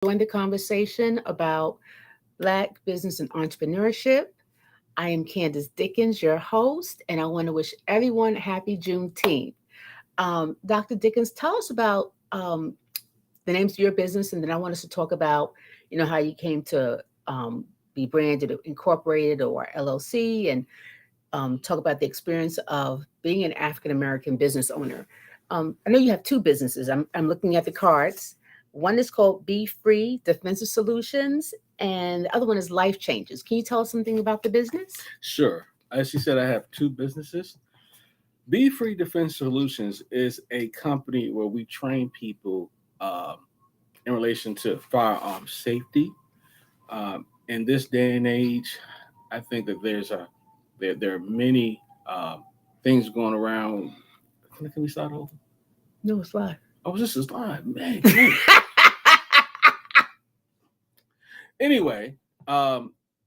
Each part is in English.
Join the conversation about Black business and entrepreneurship. I am Candice Dickens, your host, and I want to wish everyone happy Juneteenth. Dr. Dickens, tell us about the names of your business, and then I want us to talk about, how you came to be branded, incorporated, or LLC, and talk about the experience of being an African American business owner. I know you have two businesses. I'm looking at the cards. One is called Be Free Defensive Solutions, and the other one is Life Changes. Can you tell us something about the business? Sure. As you said, I have two businesses. Be Free Defense Solutions is a company where we train people in relation to firearm safety. In this day and age, I think that there are many things going around. Can we start over? No, it's live. Oh, this is live, man. Man. Anyway,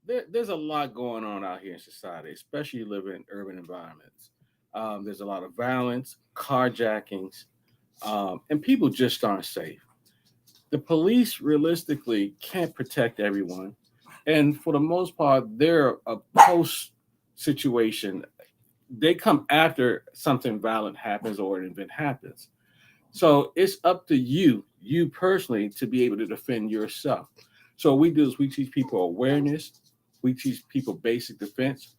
there's a lot going on out here in society, especially living in urban environments. There's a lot of violence, carjackings, and people just aren't safe. The police realistically can't protect everyone, and for the most part, they're a post situation. They come after something violent happens or an event happens. So it's up to you personally, to be able to defend yourself. So what we do is we teach people awareness, we teach people basic defense,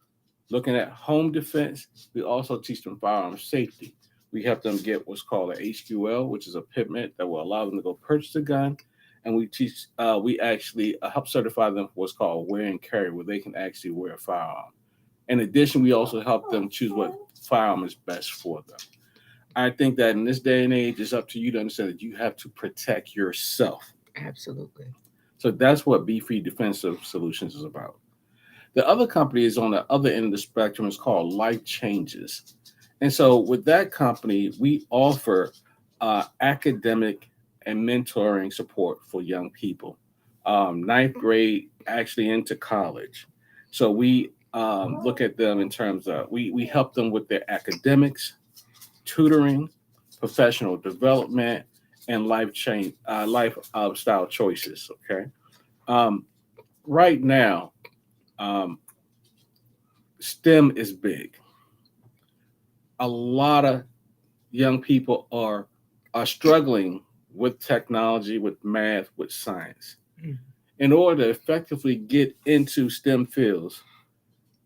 looking at home defense. We also teach them firearm safety. We help them get what's called an HQL, which is a permit that will allow them to go purchase a gun. And we actually help certify them for what's called wear and carry, where they can actually wear a firearm. In addition, we also help them choose what firearm is best for them. I think that in this day and age, it's up to you to understand that you have to protect yourself. Absolutely. So that's what Be Free Defensive Solutions is about. The other company is on the other end of the spectrum. It's called Life Changes. And so with that company, we offer academic and mentoring support for young people, ninth grade actually into college. So we look at them in terms of we help them with their academics, tutoring, professional development, and lifestyle choices. Okay, um, right now, um, STEM is big. A lot of young people are struggling with technology, with math, with science. Mm. In order to effectively get into STEM fields,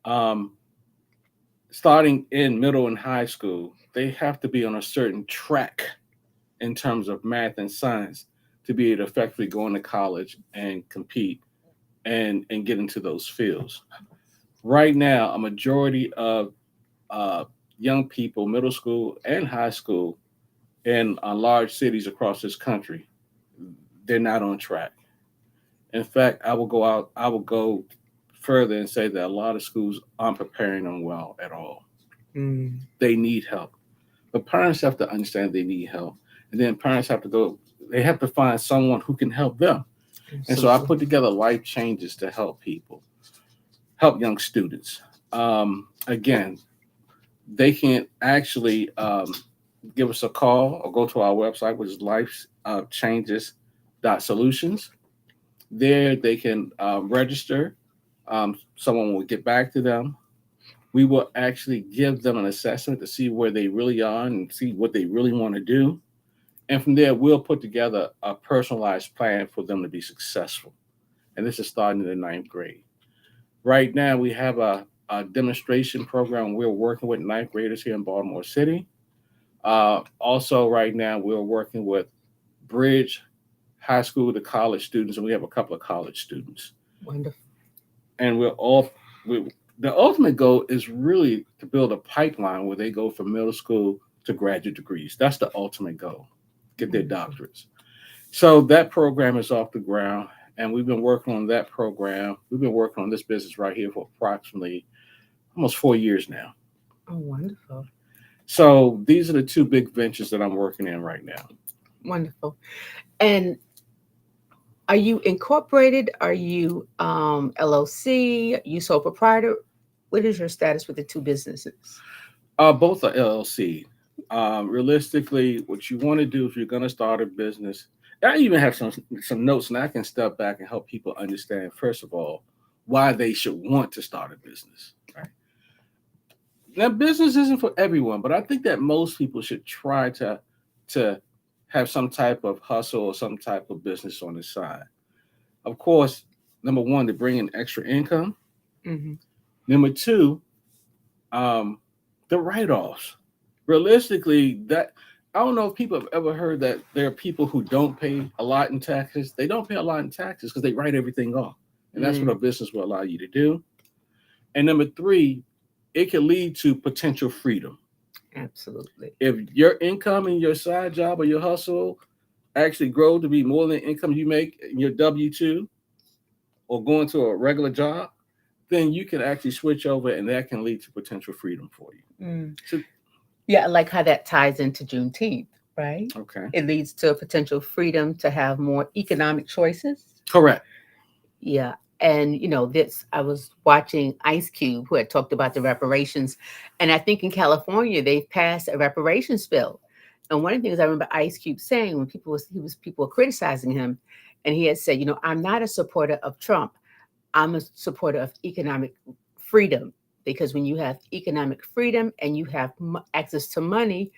um, starting in middle and high school, they have to be on a certain track in terms of math and science to be able to effectively go into college and compete and get into those fields. Right now, a majority of uh, young people, middle school and high school, in large cities across this country, they're not on track. In fact, I will go further and say that a lot of schools aren't preparing them well at all. Mm. They need help. But parents have to understand they need help. And then parents have to go, they have to find someone who can help them. And so I Absolutely. put together Life Changes to help people, help young students. Again, they can actually give us a call or go to our website, which is lifechanges.solutions. There they can register. Someone will get back to them. We will actually give them an assessment to see where they really are and see what they really want to do. And from there, we'll put together a personalized plan for them to be successful. And this is starting in the ninth grade. Right now, we have a demonstration program. We're working with ninth graders here in Baltimore City. Also, right now, we're working with Bridge High School to college students, and we have a couple of college students. Wonderful. And the ultimate goal is really to build a pipeline where they go from middle school to graduate degrees. That's the ultimate goal, get their Wonderful. doctorates. So that program is off the ground, and we've been working on that program. We've been working on this business right here for approximately almost 4 years now. Oh, wonderful. So these are the two big ventures that I'm working in right now. Wonderful. And are you incorporated? Are you LLC? Are you sole proprietor? What is your status with the two businesses? Both are LLC. Realistically, what you want to do if you're going to start a business, I even have some notes, and I can step back and help people understand, first of all, why they should want to start a business. Right now, business isn't for everyone, but I think that most people should try to have some type of hustle or some type of business on the side. Of course, number one, to bring in extra income. Hmm. Number two, um, the write-offs. Realistically, that I don't know if people have ever heard that there are people who don't pay a lot in taxes. They don't pay a lot in taxes because they write everything off, and that's what Mm, a business will allow you to do. And number three, it can lead to potential freedom. absolutely. If your income in your side job or your hustle actually grow to be more than the income you make in your W-2 or going to a regular job, then you can actually switch over, and that can lead to potential freedom for you. Mm. So, Yeah, I like how that ties into Juneteenth, right? okay, It leads to a potential freedom to have more economic choices. correct. Yeah. And this I was watching Ice Cube who had talked about the reparations. And I think in California they've passed a reparations bill. And one of the things I remember Ice Cube saying when people were criticizing him, and he had said, I'm not a supporter of Trump. I'm a supporter of economic freedom, because when you have economic freedom and you have access to money,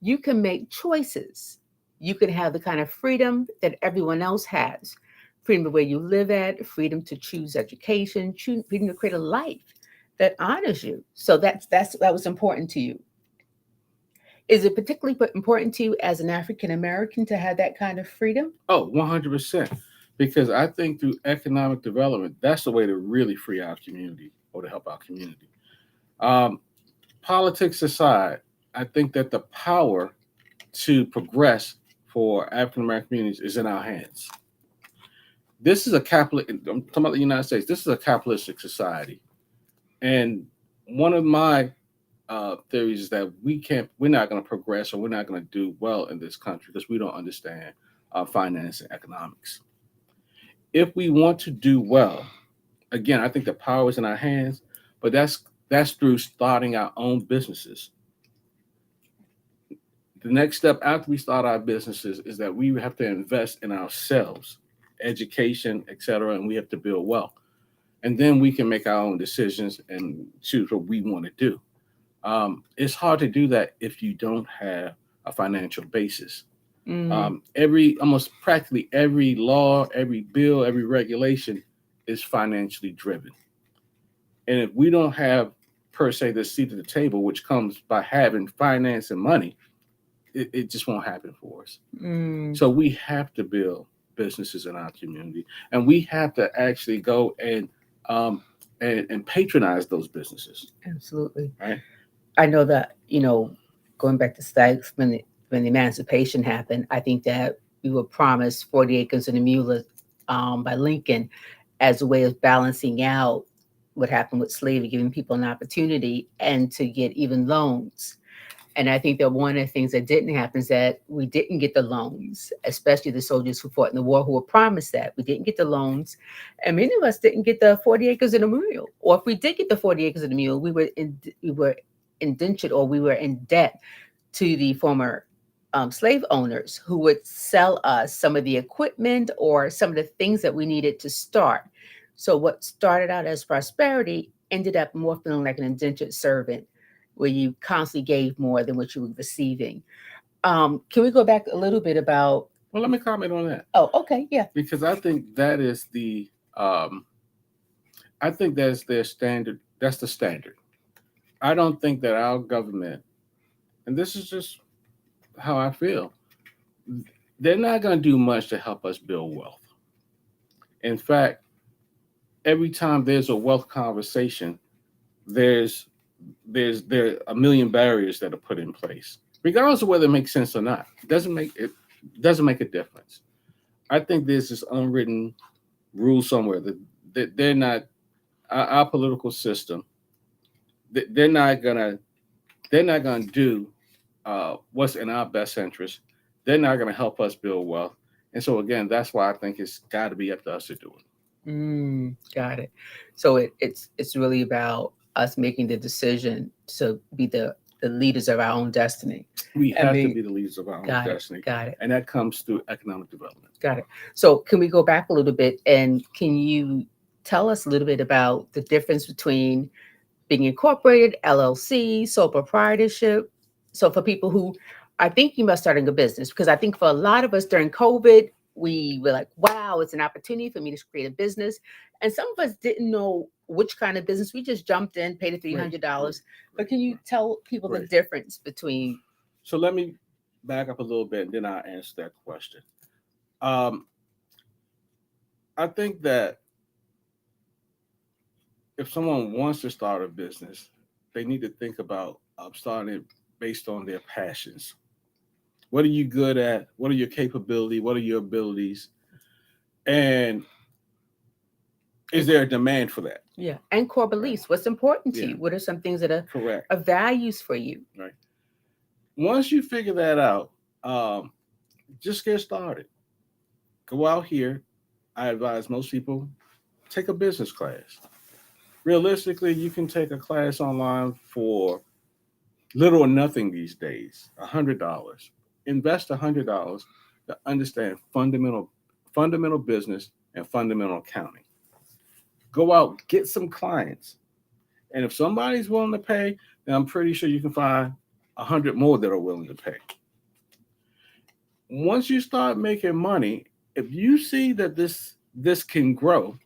you can make choices. You can have the kind of freedom that everyone else has: freedom of where you live at, freedom to choose education, freedom to create a life that honors you. So that was important to you. Is it particularly important to you as an African American to have that kind of freedom? Oh, 100%. Because I think through economic development, that's the way to really free our community or to help our community. Um, Politics aside, I think that the power to progress for African American communities is in our hands. This is a capitalist. I'm talking about the United States. This is a capitalistic society, and one of my theories is that we're not going to progress, or we're not going to do well in this country because we don't understand finance and economics. If we want to do well, again, I think the power is in our hands, but that's through starting our own businesses. The next step after we start our businesses is that we have to invest in ourselves, education, etc., and we have to build wealth. And then we can make our own decisions and choose what we want to do. It's hard to do that if you don't have a financial basis. Mm, Every almost practically every law, every bill, every regulation is financially driven. And if we don't have per se the seat at the table, which comes by having finance and money, it just won't happen for us. mm, So we have to build businesses in our community, and we have to actually go um, and patronize those businesses, absolutely. right? I know that, going back to Sykes, when the emancipation happened, I think that we were promised 40 acres and a mule by Lincoln as a way of balancing out what happened with slavery, giving people an opportunity and to get even loans. And I think that one of the things that didn't happen is that we didn't get the loans, especially the soldiers who fought in the war who were promised that. We didn't get the loans. And many of us didn't get the 40 acres and a mule. Or if we did get the 40 acres and a mule, we were indentured, or we were in debt to the former slave owners who would sell us some of the equipment or some of the things that we needed to start. So what started out as prosperity ended up more feeling like an indentured servant, where you constantly gave more than what you were receiving. Can we go back a little bit about? Well, let me comment on that Oh, okay, yeah. because I think that is um, I think that's their standard. That's the standard. I don't think that our government, and this is just how I feel, they're not going to do much to help us build wealth. In fact, every time there's a wealth conversation, there's there are a million barriers that are put in place, regardless of whether it makes sense or not. It doesn't make a difference. I think there's this unwritten rule somewhere that they're not our political system. They're not gonna do what's in our best interest. They're not gonna help us build wealth. And so again, that's why I think it's got to be up to us to do it. Got it. So it's really about us making the decision to be the the leaders of our own destiny. We I have to mean, be the leaders of our own got it, destiny, got it, and that comes through economic development. got it. So can we go back a little bit and can you tell us a little bit about the difference between being incorporated, LLC, sole proprietorship? So for people who are thinking about starting a business, because I think for a lot of us during COVID, we were like, wow, it's an opportunity for me to create a business. And some of us didn't know which kind of business. We just jumped in, paid the Right, right, $300. But right, can you right, tell people the right. difference between, So let me back up a little bit, and then I'll answer that question. Um, I think that if someone wants to start a business, they need to think about starting it based on their passions. What are you good at? What are your capability? What are your abilities? And is there a demand for that? yeah, and core Right. beliefs? What's important to Yeah. you? What are some things that Correct. are values for you? Right. Once you figure that out, um, just get started. Go out here. I advise most people take a business class. Realistically, you can take a class online for little or nothing these days. $100. Invest $100 to understand fundamental business and fundamental accounting. Go out, get some clients, and if somebody's willing to pay, then I'm pretty sure you can find 100 more that are willing to pay. Once you start making money, if you see that this can grow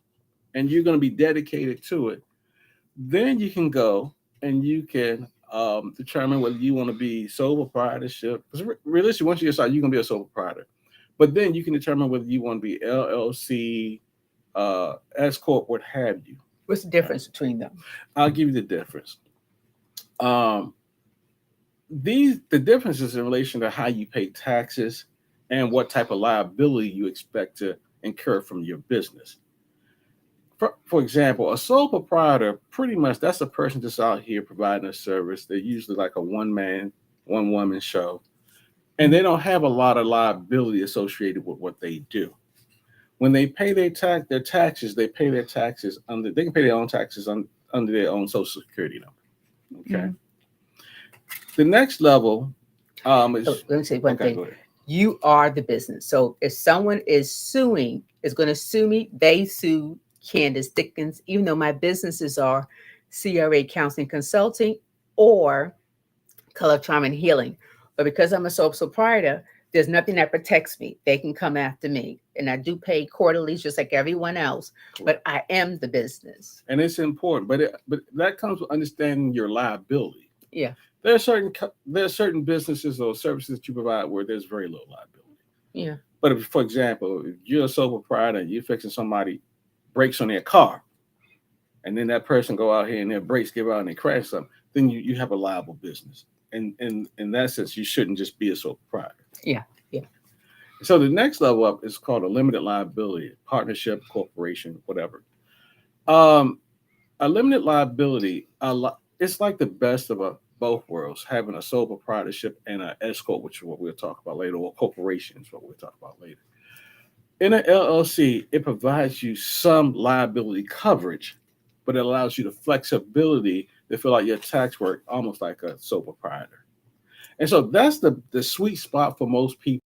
and you're going to be dedicated to it, then you can go and you can determine whether you want to be sole proprietorship. Because realistically, once you get started, you can be a sole proprietor. But then you can determine whether you want to be LLC, S corp, what have you. What's the Okay? difference between them? I'll give you the difference. Um, the difference is in relation to how you pay taxes and what type of liability you expect to incur from your business. For example, a sole proprietor, pretty much that's a person that's out here providing a service. They're usually like a one man, one woman show, and they don't have a lot of liability associated with what they do. When they pay their taxes, they pay their taxes under. They can pay their own taxes under their own social security number. Okay. Mhm. The next level So is let me say one okay. thing. Go ahead. You are the business. So if someone is going to sue me, they sue Candice Dickens, even though my businesses are CRA Counseling Consulting or Color Trauma and Healing. But because I'm a sole proprietor, there's nothing that protects me. They can come after me. And I do pay quarterly just like everyone else, but I am the business. And it's important, but that comes with understanding your liability. Yeah. There are certain businesses or services that you provide where there's very little liability. Yeah. But if, for example, if you're a sole proprietor and you're fixing somebody brakes on their car, and then that person go out here and their brakes give out and they crash something, then you have a liable business. And in that sense, you shouldn't just be a sole proprietor. Yeah. Yeah. So the next level up is called a limited liability, partnership, corporation, whatever. Um, a limited liability, it's like the best of both worlds, having a sole proprietorship and an S corp, which is what we'll talk about later, or corporation is what we'll talk about later. In an LLC, it provides you some liability coverage, but it allows you the flexibility to fill out your tax work almost like a sole proprietor. And so that's the sweet spot for most people.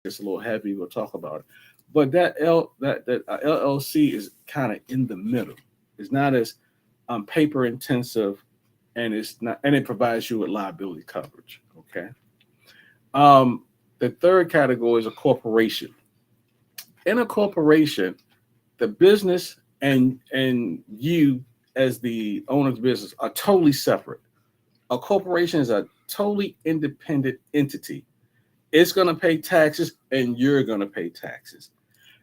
It's a little heavy. We'll talk about it, but that LLC is kind of in the middle. It's not as paper intensive, and it provides you with liability coverage. Okay. Um, the third category is a corporation. In a corporation, the business and you as the owner of the business are totally separate. A corporation is a totally independent entity. It's going to pay taxes and you're going to pay taxes.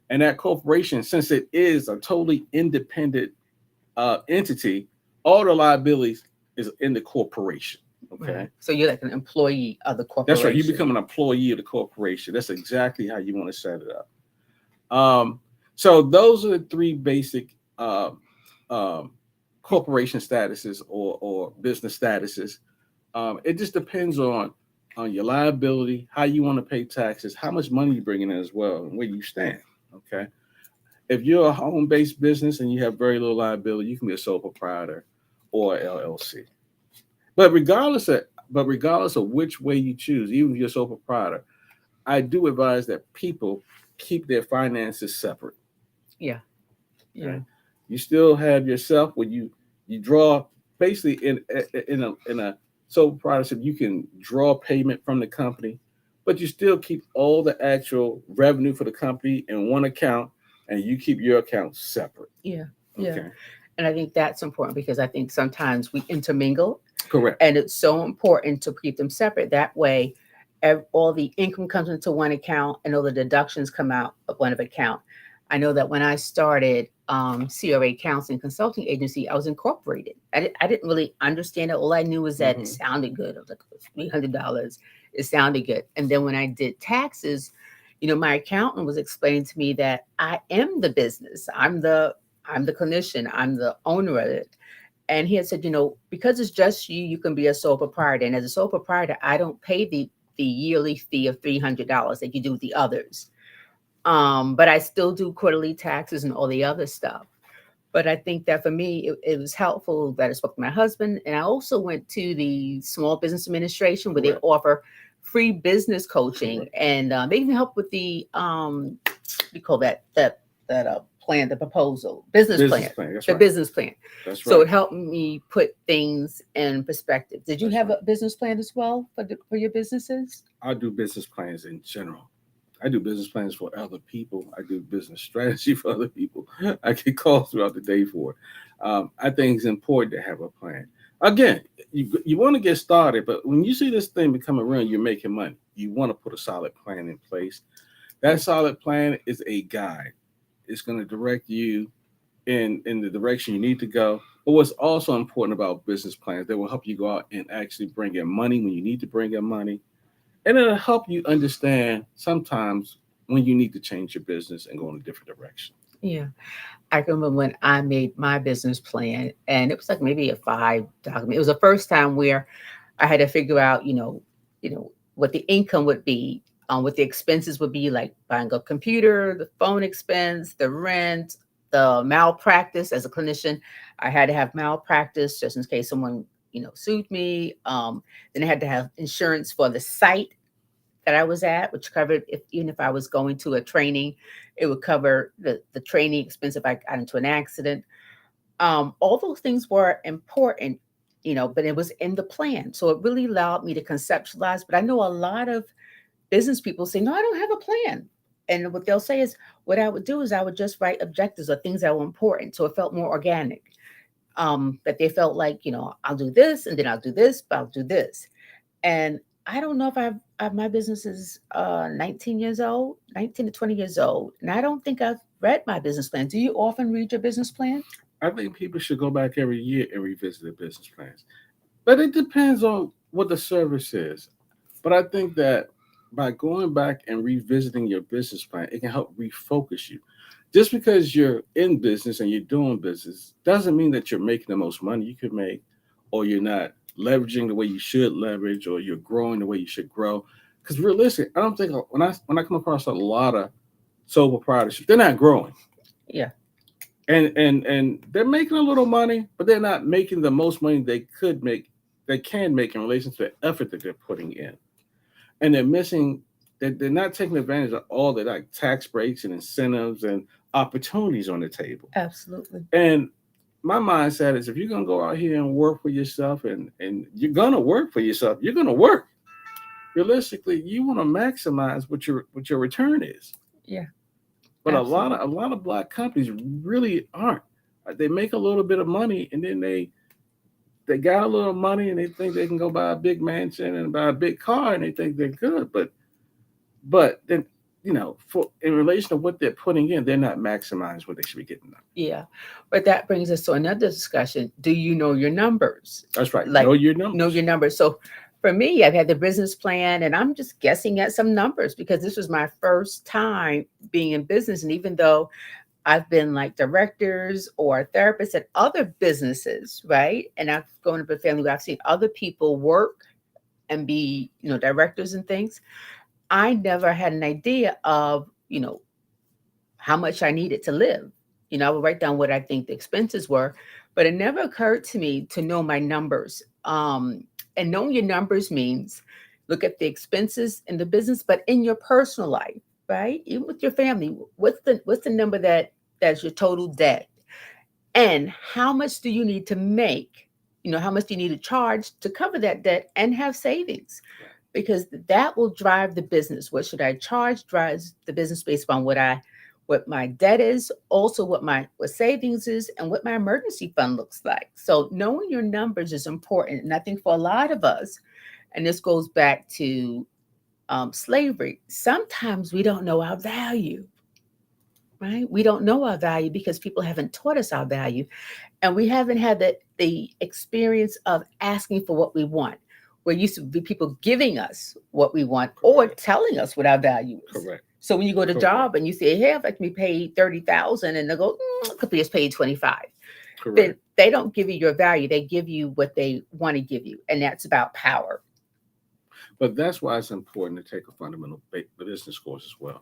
And that corporation, since it is a totally independent entity, all the liabilities is in the corporation. Okay. Right. So you're like an employee of the That's right. corporation. You become an employee of the corporation. That's exactly how you want to set it up. So those are the three basic um, corporation statuses or business statuses. It just depends on your liability, how you want to pay taxes, how much money you bring in as well, and where you stand. Okay. If you're a home-based business and you have very little liability, you can be a sole proprietor. or LLC. But regardless of which way you choose, even if you're a sole proprietor, I do advise that people keep their finances separate. Yeah. Yeah. Okay, you still have yourself when you draw basically in a sole proprietorship. You can draw payment from the company, but you still keep all the actual revenue for the company in one account, and you keep your account separate. Yeah. Yeah. Okay, And I think that's important because I think sometimes we intermingle, correct. and it's so important to keep them separate. That way, all the income comes into one account and all the deductions come out of one account. I know that when I started CRA Counseling Consulting Agency, I was incorporated. I didn't really understand it. All I knew was that it Hmm. sounded good. I was like, $300. It sounded good. And then when I did taxes, my accountant was explaining to me that I am the business. I'm the clinician. I'm the owner of it. And he had said, because it's just you, you can be a sole proprietor. And as a sole proprietor, I don't pay the yearly fee of $300 that you do with the others. But I still do quarterly taxes and all the other stuff. But I think that for me, it was helpful that I spoke to my husband. And I also went to the Small Business Administration where they Correct. offer free business coaching. Correct. And they even help with the, we call that plan, the proposal, business Business plan, plan. That's the right. business plan. That's So right. it helped me put things in perspective. Did you That's have right. a business plan as well for your businesses? I do business plans in general. I do business plans for other people. I do business strategy for other people. I get calls throughout the day for it. I think it's important to have a plan. Again, you want to get started, but when you see this thing becoming real, you're making money. You want to put a solid plan in place. That Yeah. solid plan is a guide. It's going to direct you in the direction you need to go. But what's also important about business plans, they will help you go out and actually bring in money when you need to bring in money, and it'll help you understand sometimes when you need to change your business and go in a different direction. Yeah. I can remember when I made my business plan, and it was like maybe a 5 document. It was the first time where I had to figure out, what the income would be, what the expenses would be, like buying a computer, the phone expense, the rent, the malpractice. As a clinician, I had to have malpractice just in case someone, sued me. Then I had to have insurance for the site that I was at, which covered if even if I was going to a training, it would cover the training expense if I got into an accident. All those things were important, but it was in the plan. So it really allowed me to conceptualize. But I know a lot of business people say, no, I don't have a plan. And what they'll say is, what I would do is I would just write objectives or things that were important. So it felt more organic. That they felt like, I'll do this and then I'll do this, but I'll do this. And I don't know if my business is 19 years old, 19 to 20 years old. And I don't think I've read my business plan. Do you often read your business plan? I think people should go back every year and revisit their business plans. But it depends on what the service is. But I think that by going back and revisiting your business plan, it can help refocus you. Just because you're in business and you're doing business doesn't mean that you're making the most money you could make, or you're not leveraging the way you should leverage, or you're growing the way you should grow. Because realistically, I don't think when I come across a lot of sole proprietorships, they're not growing, Yeah, and they're making a little money, but they're not making the most money they can make in relation to the effort that they're putting in, and they're missing. They're not taking advantage of all the like tax breaks and incentives and opportunities on the table. absolutely. And my mindset is, if you're gonna go out here and work for yourself, and you're gonna work for yourself, you're gonna work. Realistically, you want to maximize what your return is. Yeah, But a lot absolutely. of a lot of black companies really aren't. They make a little bit of money, and then they got a little money, and they think they can go buy a big mansion and buy a big car, and they think they're good. But then, for in relation to what they're putting in, they're not maximizing what they should be getting. Yeah. But that brings us to another discussion. Do you know your numbers? That's right. Like, Know your know your numbers. numbers. So for me, I've had the business plan and I'm just guessing at some numbers because this was my first time being in business. And even though I've been like directors or therapists at other businesses, right? And I've gone to a family where I've seen other people work and be, directors and things. I never had an idea of, how much I needed to live. I would write down what I think the expenses were, But it never occurred to me to know my numbers. And knowing your numbers means look at the expenses in the business, but in your personal life, right? Even with your family, what's the number that's your total debt, and how much do you need to make? How much do you need to charge to cover that debt and have savings? Because that will drive the business. What should I charge drives the business based on what my debt is, also what savings is, and what my emergency fund looks like. So knowing your numbers is important. And I think for a lot of us, and this goes back to slavery, sometimes we don't know our value, right? We don't know our value because people haven't taught us our value, and we haven't had the experience of asking for what we want. We're used to be people giving us what we want or Correct. telling us what our value is. Correct. So when you go to Correct. job and you say, "Hey, I'd like to be paid 30,000," and they go, "Could be just paid 25," then Correct. they don't give you your value. They give you what they want to give you, and that's about power. But that's why it's important to take a fundamental business course as well,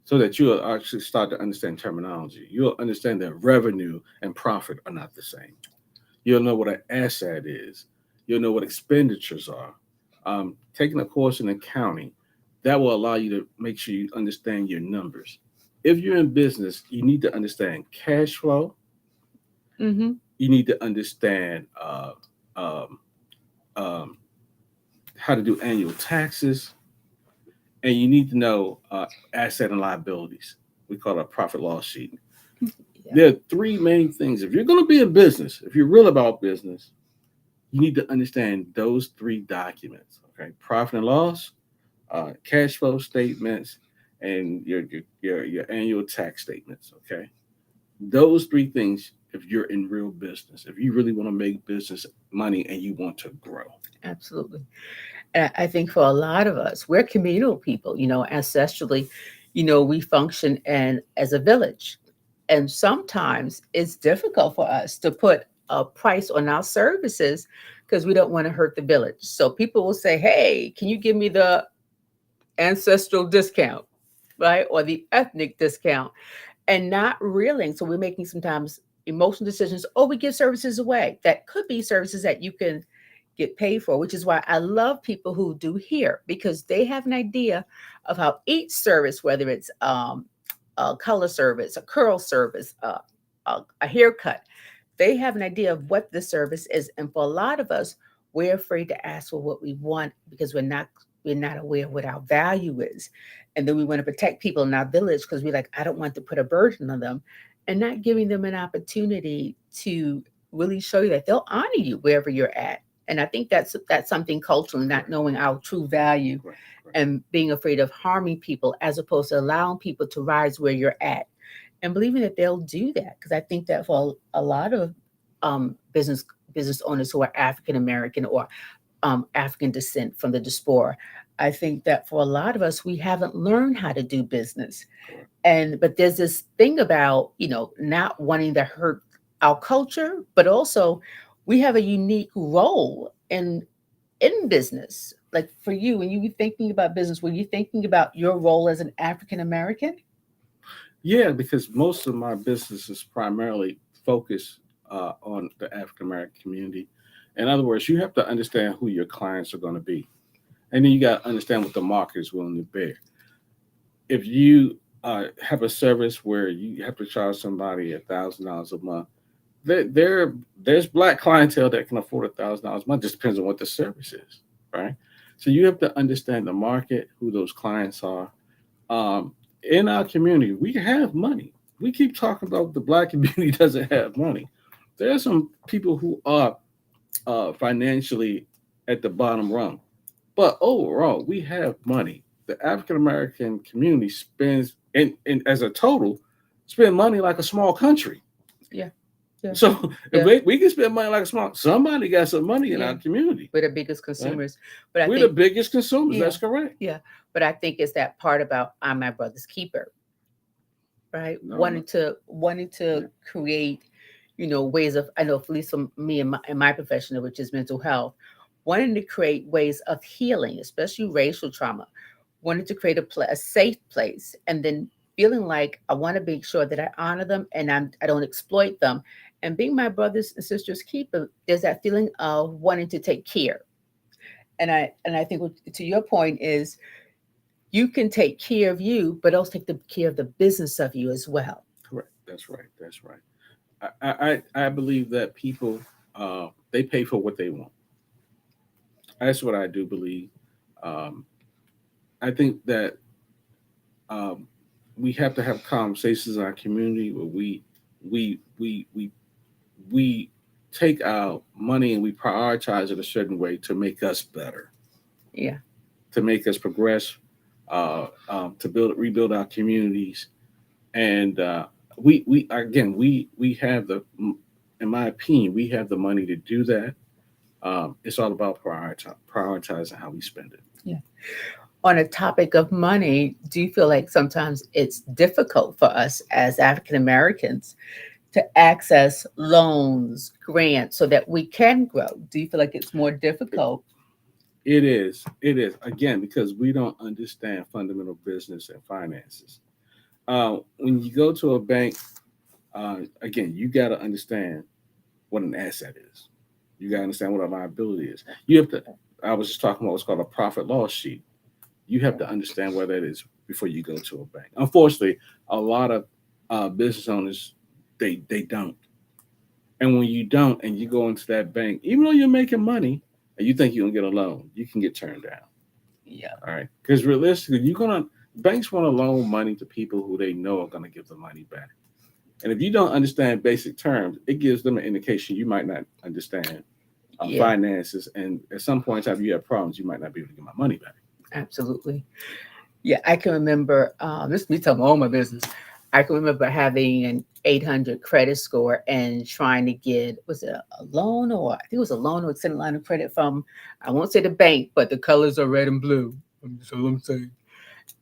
so that you'll actually start to understand terminology. You'll understand that revenue and profit are not the same. You'll know what an asset is. You'll know what expenditures are. Taking a course in accounting, that will allow you to make sure you understand your numbers. If you're in business, you need to understand cash flow. Mm-hmm. You need to understand um, um, how to do annual taxes, and you need to know asset and liabilities. We call it a profit loss sheet. Yeah, There are three main things. If you're going to be in business, if you're real about business, you need to understand those three documents. Okay, profit and loss, cash flow statements, and your annual tax statements. Okay, those three things. If you're in real business, if you really want to make business money and you want to grow. absolutely. And I think for a lot of us, we're communal people. Ancestrally, we function and as a village, and sometimes it's difficult for us to put a price on our services because we don't want to hurt the village. So people will say, "Hey, can you give me the ancestral discount, right, or the ethnic discount?" And not reeling. So we're making sometimes emotional decisions, or we give services away that could be services that you can get paid for, which is why I love people who do here, because they have an idea of how each service, whether it's a color service, a curl service, a haircut, they have an idea of what the service is. And for a lot of us, we're afraid to ask for what we want because we're not aware of what our value is. And then we want to protect people in our village because we're like, I don't want to put a burden on them, and not giving them an opportunity to really show you that they'll honor you wherever you're at. And I think that's something culturally, not Correct. knowing our true value Correct. Correct. and being afraid of harming people as opposed to allowing people to rise where you're at and believing that they'll do that. Because I think that for a lot of business owners who are African American or African descent from the diaspora, I think that for a lot of us, we haven't learned how to do business. Correct. But there's this thing about not wanting to hurt our culture, but also we have a unique role in business. Like for you, when you were thinking about business, were you thinking about your role as an African American? Yeah, because most of my business is primarily focused on the African American community. In other words, you have to understand who your clients are going to be, and then you got to understand what the market is willing to bear. If you have a service where you have to charge somebody $1,000 a month, there's black clientele that can afford $1,000 a month. Just depends on what the service is, right? So you have to understand the market, who those clients are. Um, in our community, we have money. We keep talking about the black community doesn't have money. There are some people who are financially at the bottom rung, but overall, we have money. The African American community spends, and as a total, spend money like a small country. Yeah, yeah, So if yeah, we can spend money like a small, somebody got some money in yeah. our community, We're the biggest right? consumers, but I We're the think biggest consumers. yeah, That's correct. yeah. But I think it's that part about I'm my brother's keeper, right? No, no, Wanting to yeah, create, ways of, I know at least for me in my profession, which is mental health, wanting to create ways of healing, especially racial trauma, wanting to create a safe place, and then feeling like I want to make sure that I honor them and I don't exploit them, And being my brother's and sister's keeper, there's that feeling of wanting to take care. And I think to your point is you can take care of you, but also take the care of the business of you as well. Correct. That's right. That's right. I believe that people they pay for what they want. That's what I do believe. Um, I think that um, we have to have conversations in our community where we we we we take our money and we prioritize it a certain way to make us better, Yeah. to make us progress, to rebuild our communities, and we again we have the, in my opinion, we have the money to do that. It's all about prioritizing how we spend it. Yeah. On a topic of money, do you feel like sometimes it's difficult for us as African Americans to access loans, grants, so that we can grow? Do you feel like it's more difficult? It is. It is. Again, because we don't understand fundamental business and finances. When you go to a bank, again, you got to understand what an asset is. You got to understand what a liability is. You have to. I was just talking about what's called a profit loss sheet. You have to understand what that is before you go to a bank. Unfortunately, a lot of business owners they don't. And when you don't, and you go into that bank, even though you're making money, and you think you're gonna get a loan, you can get turned down. Yeah. All right, because realistically, you're gonna banks want to loan money to people who they know are gonna give the money back. And if you don't understand basic terms, it gives them an indication you might not understand Yeah, finances, and at some point in time, you have problems, you might not be able to get my money back. absolutely. Yeah, I can remember, this is me telling all my business. I can remember having an 800 credit score and trying to get, was it a loan, or I think it was a loan or extended line of credit from, I won't say the bank, but the colors are red and blue. That's all I'm saying.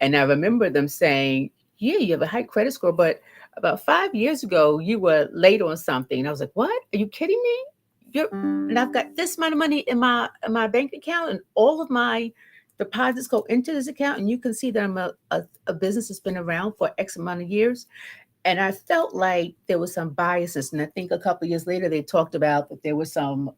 And I remember them saying, yeah, you have a high credit score, but about 5 years ago, you were late on something. And I was like, what? Are you kidding me? And I've got this amount of money in my bank account, and all of my deposits go into this account. And you can see that I'm a business that's been around for X amount of years. And I felt like there was some biases. And I think a couple of years later, they talked about that there was some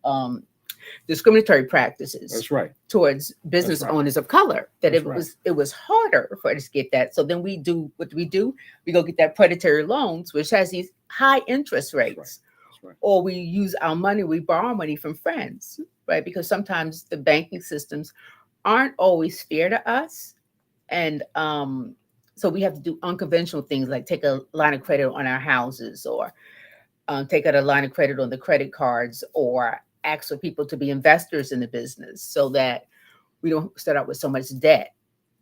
discriminatory practices That's right. towards That's business right. owners of color, that That's right. it was harder for us to get that. So then we do what do we do? We go get that predatory loans, which has these high interest That's right. rates, That's right. or we use our money, we borrow money from friends, right? Because sometimes the banking systems aren't always fair to us. And so we have to do unconventional things like take a line of credit on our houses, or take out a line of credit on the credit cards, or ask for people to be investors in the business so that we don't start out with so much debt.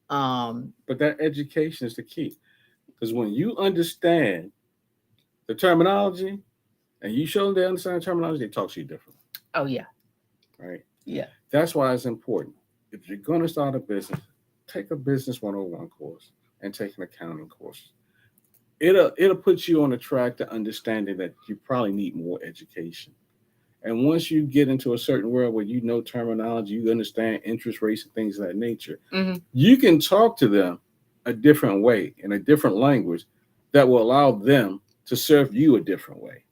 Um, But that education is the key, because when you understand the terminology and you show them they understand the terminology, they talk to you differently, oh yeah, right? yeah, That's why it's important. If you're going to start a business, take a business 101 course and take an accounting course. It'll put you on the track to understanding that you probably need more education. And once you get into a certain world where you know terminology, you understand interest rates and things of that nature, hmm, you can talk to them a different way in a different language that will allow them to serve you a different way.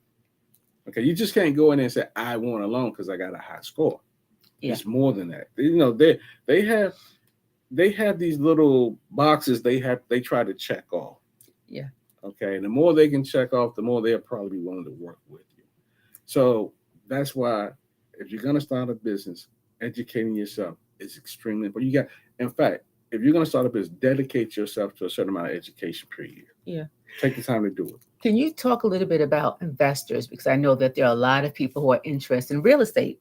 Okay, you just can't go in there and say, I want a loan because I got a high score. yeah, It's more than that. They have they have these little boxes they try to check off. yeah, Okay, and the more they can check off, the more they'll probably be willing to work with you. So that's why if you're gonna start a business, educating yourself is extremely important. In fact, if you're gonna start a business, dedicate yourself to a certain amount of education per year. yeah. Take the time to do it. Can you talk a little bit about investors? Because I know that there are a lot of people who are interested in real estate.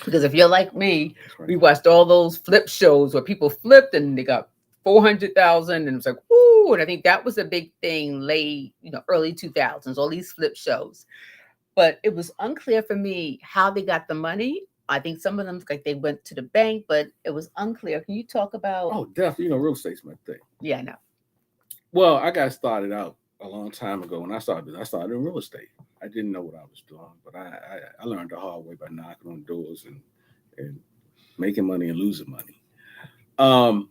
Because if you're like me, That's right. we watched all those flip shows where people flipped and they got 400,000, and it's like, whoo. And I think that was a big thing late, early 2000s, all these flip shows. But it was unclear for me how they got the money. I think some of them, like they went to the bank, but it was unclear. Can you talk about? Oh, definitely. Real estate's my thing. Yeah, no. Well, I got started out a long time ago when I started in real estate. I didn't know what I was doing, but I learned the hard way by knocking on doors and making money and losing money. Um,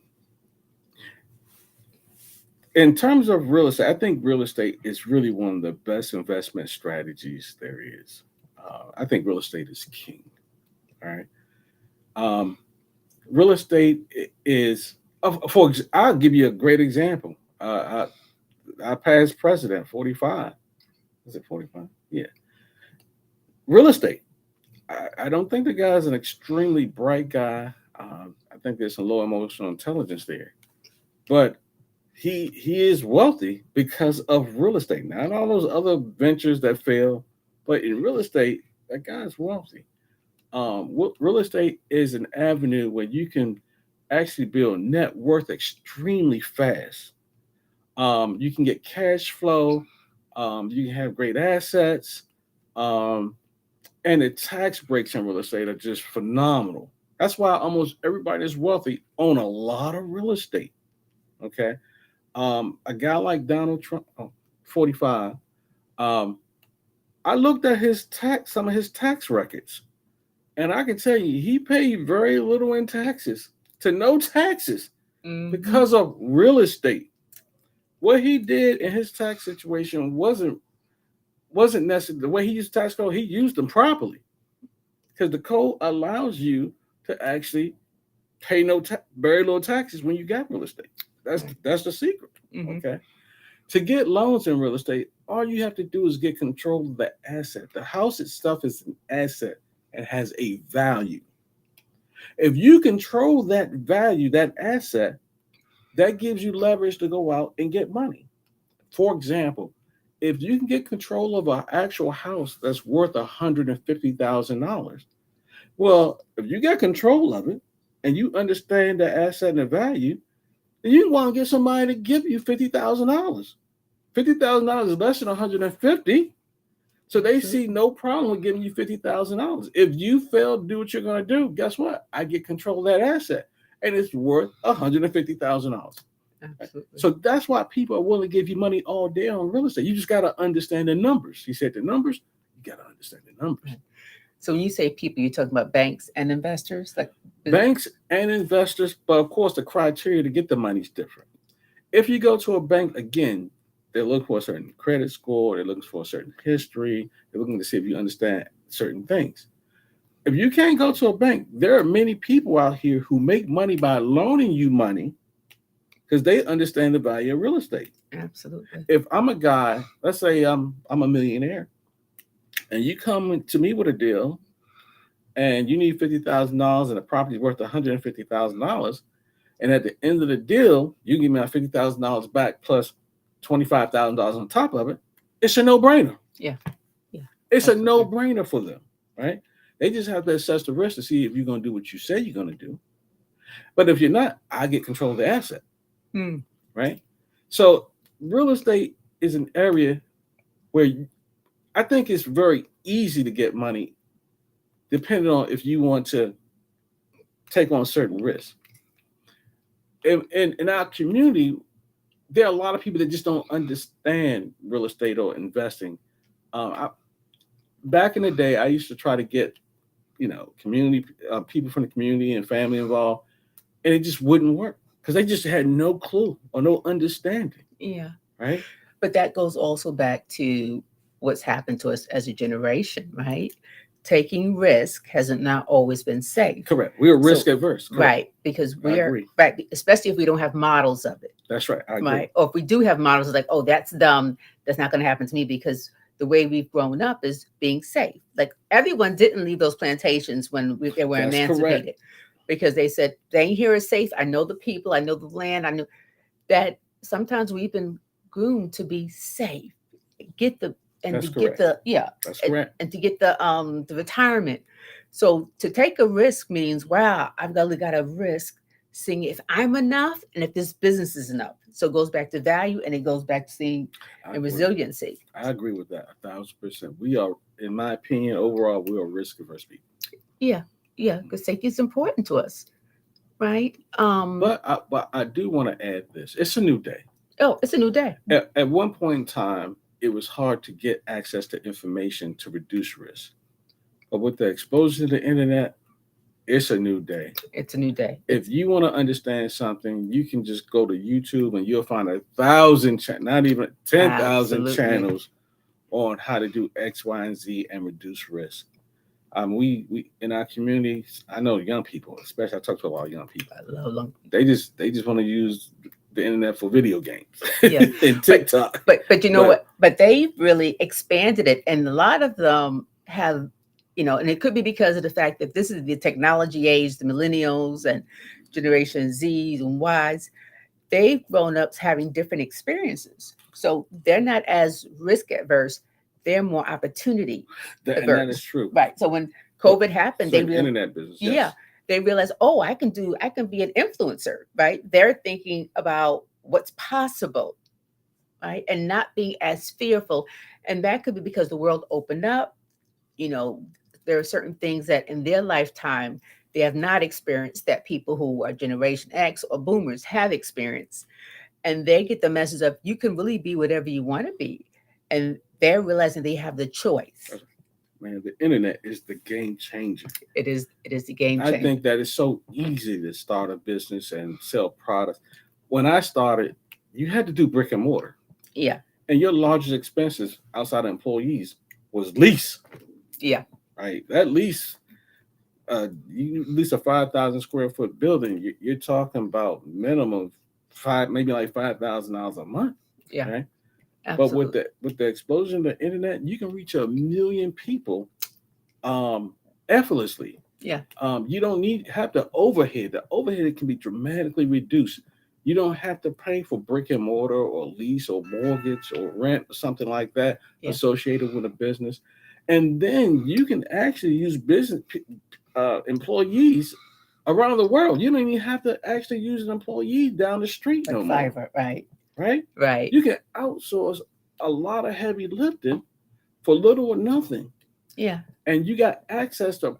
In terms of real estate, I think real estate is really one of the best investment strategies there is. I think real estate is king. All right. Um, Real estate is, I'll give you a great example. Our past president, 45, is it 45? Yeah. Real estate. I don't think the guy's an extremely bright guy. I think there's some low emotional intelligence there. But he is wealthy because of real estate. Not all those other ventures that fail, but in real estate, that guy's wealthy. Real estate is an avenue where you can actually build net worth extremely fast. You can get cash flow. You can have great assets. Um, and the tax breaks in real estate are just phenomenal. That's why almost everybody that's wealthy own a lot of real estate. Okay. A guy like Donald Trump, 45, um, I looked at some of his tax records, and I can tell you he paid very little in taxes to no taxes Mm-hmm. because of real estate. What he did in his tax situation wasn't necessary. The way he used tax code, he used them properly because the code allows you to actually pay very little taxes when you got real estate. Right. That's the secret. Mm-hmm. Okay. To get loans in real estate, all you have to do is get control of the asset. The house itself is an asset and has a value. If you control that value, that asset, that gives you leverage to go out and get money. For example, if you can get control of an actual house that's worth $150,000, well, if you got control of it and you understand the asset and the value, then you want to get somebody to give you $50,000. $50,000 is less than 150. So they see Absolutely. no problem with giving you $50,000. If you fail to do what you're going to do, guess what? I get control of that asset, and it's worth $150,000. Absolutely. So that's why people are willing to give you money all day on real estate. You just got to understand the numbers. He said the numbers. You got to understand the numbers. Right. So when you say people, you're talking about banks and investors, like Banks and investors, but of course the criteria to get the money is different. If you go to a bank again, they're looking for a certain credit score, they're looking for a certain history, they're looking to see if you understand certain things. If you can't go to a bank, there are many people out here who make money by loaning you money because they understand the value of real estate. absolutely. If I'm a guy, let's say I'm a millionaire, and you come to me with a deal and you need $50,000 and the property is worth $150,000, and at the end of the deal, you give me my $50,000 back plus $25,000 on top of it. It's a no brainer. Yeah. Yeah. It's a no Absolutely. brainer for them, right? They just have to assess the risk to see if you're going to do what you say you're going to do. But if you're not, I get control of the asset, Hmm. right? So real estate is an area where I think it's very easy to get money, depending on if you want to take on certain risks. In our community, there are a lot of people that just don't understand real estate or investing. I, Back in the day, I used to try to get community people from the community and family involved, and it just wouldn't work because they just had no clue or no understanding, Yeah. right? But that goes also back to what's happened to us as a generation, right? Taking risk hasn't not always been safe. Correct. We are risk So, adverse. Correct. right, because I we are agree. right, especially if we don't have models of it, That's right. I agree. right? Or if we do have models, it's like, oh, that's dumb. That's not going to happen to me because the way we've grown up is being safe. Like everyone didn't leave those plantations when they were That's correct. emancipated because they said, they ain't here is safe. I know the people, I know the land, I know that sometimes we've been groomed to be safe, get the and to That's get correct. the yeah, That's and, correct. and to get the retirement. So to take a risk means, wow, I've really got to risk seeing if I'm enough and if this business is enough. So it goes back to value and it goes back to seeing I and agree. resiliency. I agree with that 1,000%. We are, in my opinion, overall, we are risk averse people. Yeah, yeah, because safety is important to us, right? But I do want to add this. It's a new day. Oh, it's a new day. At one point in time, it was hard to get access to information to reduce risk. But with the exposure to the internet, It's a new day. It's a new day. If you want to understand something, you can just go to YouTube and you'll find 1,000, not even 10,000 Absolutely. channels on how to do X, Y, and Z and reduce risk. We in our communities, I know young people, especially I talk to a lot of young people. I love long. They just want to use the internet for video games Yeah. and But TikTok. but you know But what? But they really expanded it, and a lot of them have, and it could be because of the fact that this is the technology age, the millennials and Generation Z's and Y's. They've grown up having different experiences, so they're not as risk adverse. They're more opportunity that is averse, true. right? So when But COVID happened, so internet business, yeah, yes. they realized, oh, I can be an influencer, right? They're thinking about what's possible, right? And not being as fearful. And that could be because the world opened up. You know, there are certain things that in their lifetime they have not experienced that people who are Generation X or boomers have experienced. And they get the message of you can really be whatever you want to be. And they're realizing they have the choice. Man, the internet is the game changer. It is the game I changer. think that it's so easy to start a business and sell products. When I started, you had to do brick and mortar, Yeah. and your largest expenses outside of employees was lease. Yeah. Right, that lease, you lease a 5,000 square foot building. You're talking about minimum five, maybe like $5,000 a month. Yeah. Right, but with Absolutely. the explosion of the internet, you can reach 1 million people um, effortlessly. Yeah. You don't need have the overhead. The overhead can be dramatically reduced. You don't have to pay for brick and mortar or lease or mortgage or rent or something like that Yeah. associated with a business. And then you can actually use business employees around the world. You don't even have to actually use an employee down the street Like no more. Fiverr, right? Right? Right. You can outsource a lot of heavy lifting for little or nothing, Yeah. and you got access to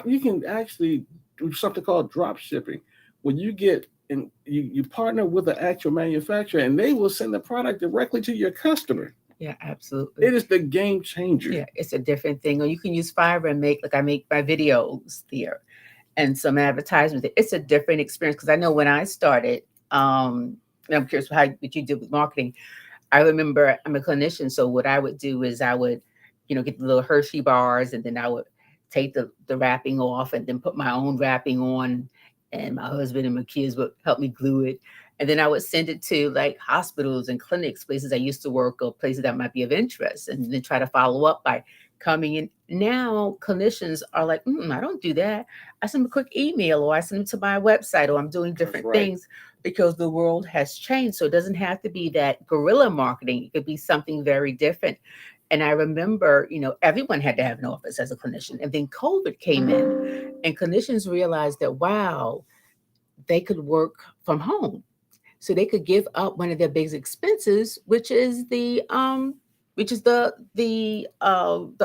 you can actually do something called drop shipping, where you get and you partner with the actual manufacturer and they will send the product directly to your customer. Yeah, absolutely. It is the game changer. Yeah, it's a different thing. Or you can use Fiverr and I make my videos there and some advertisements. It's a different experience because I know when I started, and I'm curious what you did with marketing. I remember I'm a clinician, so what I would do is I would, get the little Hershey bars, and then I would take the wrapping off, and then put my own wrapping on, and my husband and my kids would help me glue it, and then I would send it to like hospitals and clinics, places I used to work, or places that might be of interest, and then try to follow up by coming in. Now clinicians are like, I don't do that. I send them a quick email, or I send them to my website, or I'm doing That's different right. things because the world has changed. So it doesn't have to be that guerrilla marketing. It could be something very different. And I remember, everyone had to have an office as a clinician. And then COVID came in, and clinicians realized that, wow, they could work from home. So they could give up one of their biggest expenses, which is the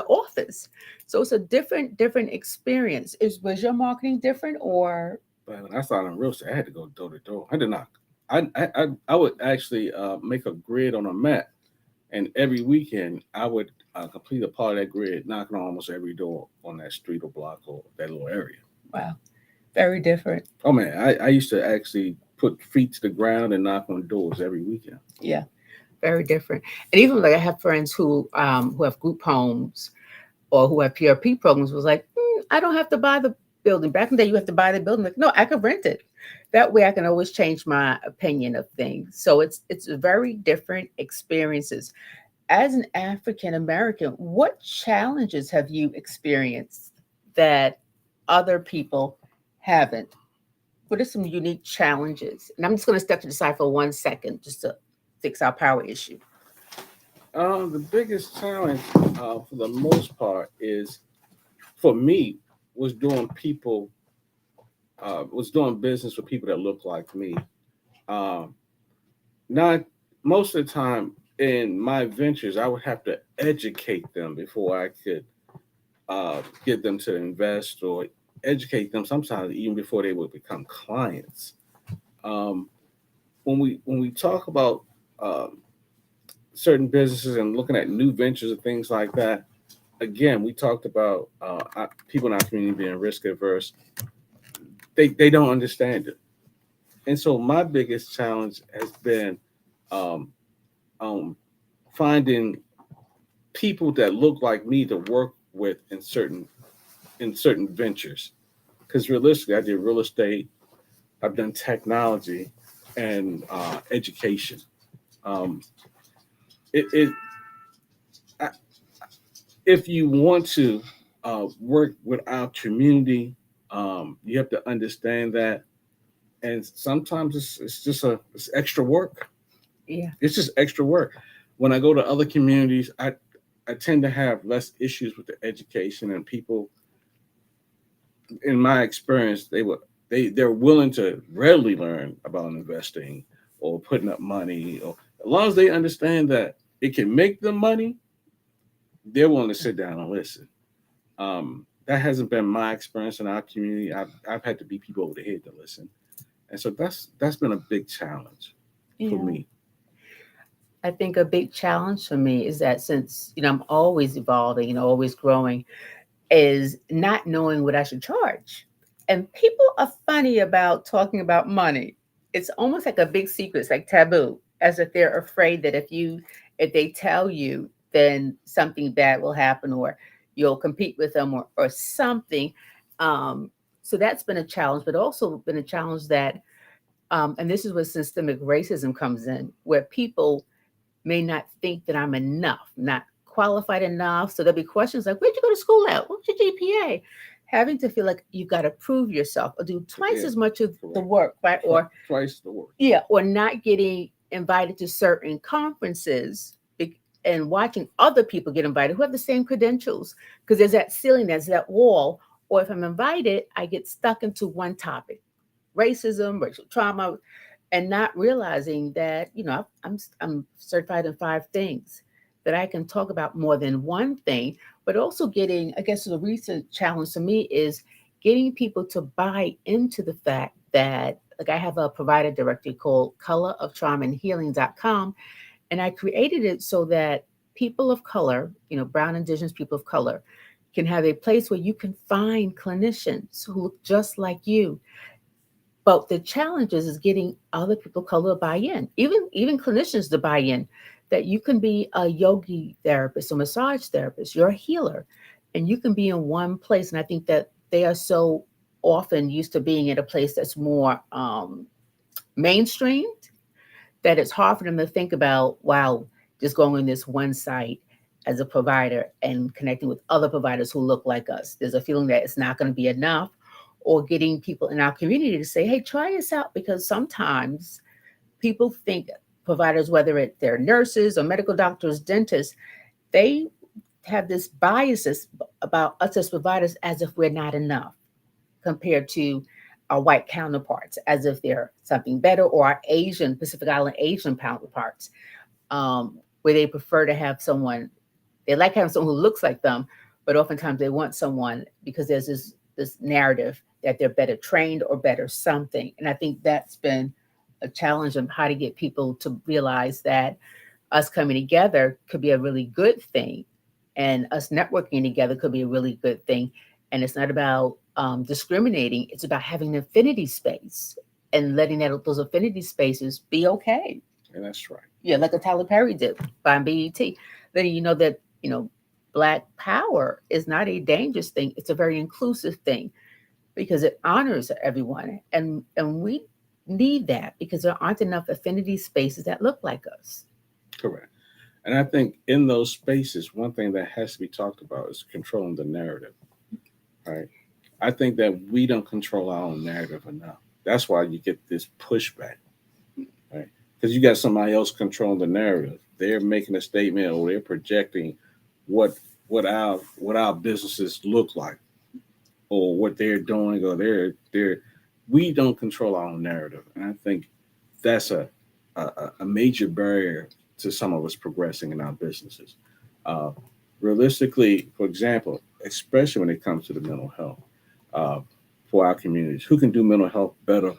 office. So it's a different experience. Was your marketing different or But when I started in real estate, I had to go door to door. I did not. I would actually make a grid on a map, and every weekend I would complete a part of that grid, knocking on almost every door on that street or block or that little area. wow, very different? Oh man, I used to actually put feet to the ground and knock on doors every weekend. Yeah, very different. And even like I have friends who have group homes or who have PRP programs was like, I don't have to buy the building. Back in the day, you have to buy the building. Like, no, I could rent it. That way, I can always change my opinion of things. So it's very different experiences. As an African American, what challenges have you experienced that other people haven't? What are some unique challenges? And I'm just going to step to the side for 1 second just to fix our power issue. The biggest challenge, for the most part, is for me was doing business with people that look like me. Um, Not most of the time in my ventures, I would have to educate them before I could get them to invest or educate them. Sometimes even before they would become clients. Um, when we talk about um, certain businesses and looking at new ventures and things like that, again, we talked about people in our community being risk averse. they don't understand it. And so my biggest challenge has been um, um, finding people that look like me to work with in certain ventures. Because realistically, I did real estate, I've done technology, and education. Um, it I, if you want to work with our community, you have to understand that, and sometimes it's just it's extra work. Yeah. It's just extra work. When I go to other communities, I tend to have less issues with the education, and people, in my experience, they're willing to readily learn about investing or putting up money, or as long as they understand that it can make them money, they're willing to sit down and listen. That hasn't been my experience in our community. I've had to beat people over the head to listen, and so that's been a big challenge for Yeah. me. I think a big challenge for me is that since, I'm always evolving and always growing, is not knowing what I should charge. And people are funny about talking about money. It's almost like a big secret. It's like taboo, as if they're afraid that if they tell you, then something bad will happen, or you'll compete with them, or something. Um, so that's been a challenge, but also been a challenge that, and this is where systemic racism comes in, where people may not think that I'm enough, not qualified enough. So there'll be questions like, where'd you go to school at? What's your GPA? Having to feel like you've got to prove yourself or do twice Yeah, as much of the correct. work, right? Or, Twice the work. yeah, or not getting invited to certain conferences and watching other people get invited who have the same credentials. Because there's that ceiling, there's that wall. Or if I'm invited, I get stuck into one topic: racism, racial trauma, and not realizing that, I'm certified in five things, that I can talk about more than one thing. But also getting, I guess, the recent challenge to me is getting people to buy into the fact that, like, I have a provider directory called coloroftraumaandhealing.com, and I created it so that people of color, brown, indigenous people of color, can have a place where you can find clinicians who look just like you. But the challenge is getting other people of color to buy in, even clinicians to buy in, that you can be a yogi therapist, a massage therapist, you're a healer, and you can be in one place. And I think that they are so often used to being in a place that's more mainstream, that it's hard for them to think about, wow, just going on this one site as a provider and connecting with other providers who look like us. There's a feeling that it's not going to be enough, or getting people in our community to say, hey, try us out. Because sometimes people think providers, whether they're nurses or medical doctors, dentists, they have this biases about us as providers as if we're not enough compared to our white counterparts, as if they're something better, or our Asian, Pacific Island Asian counterparts, where they prefer to have someone, they like having someone who looks like them, but oftentimes they want someone because there's this narrative that they're better trained or better something. And I think that's been a challenge of how to get people to realize that us coming together could be a really good thing, and us networking together could be a really good thing. And it's not about discriminating; it's about having an affinity space and letting those affinity spaces be okay. And that's right. Yeah, like a Tyler Perry did by BET, letting you know that Black power is not a dangerous thing; it's a very inclusive thing, because it honors everyone, and we need that because there aren't enough affinity spaces that look like us. Correct. And I think in those spaces, one thing that has to be talked about is controlling the narrative. Right. I think that we don't control our own narrative enough. That's why you get this pushback, right? Because you got somebody else controlling the narrative. They're making a statement, or they're projecting what what our businesses look like, or what they're doing, or they're we don't control our own narrative. And I think that's a major barrier to some of us progressing in our businesses. Uh, Realistically, for example, especially when it comes to the mental health, uh, for our communities, who can do mental health better?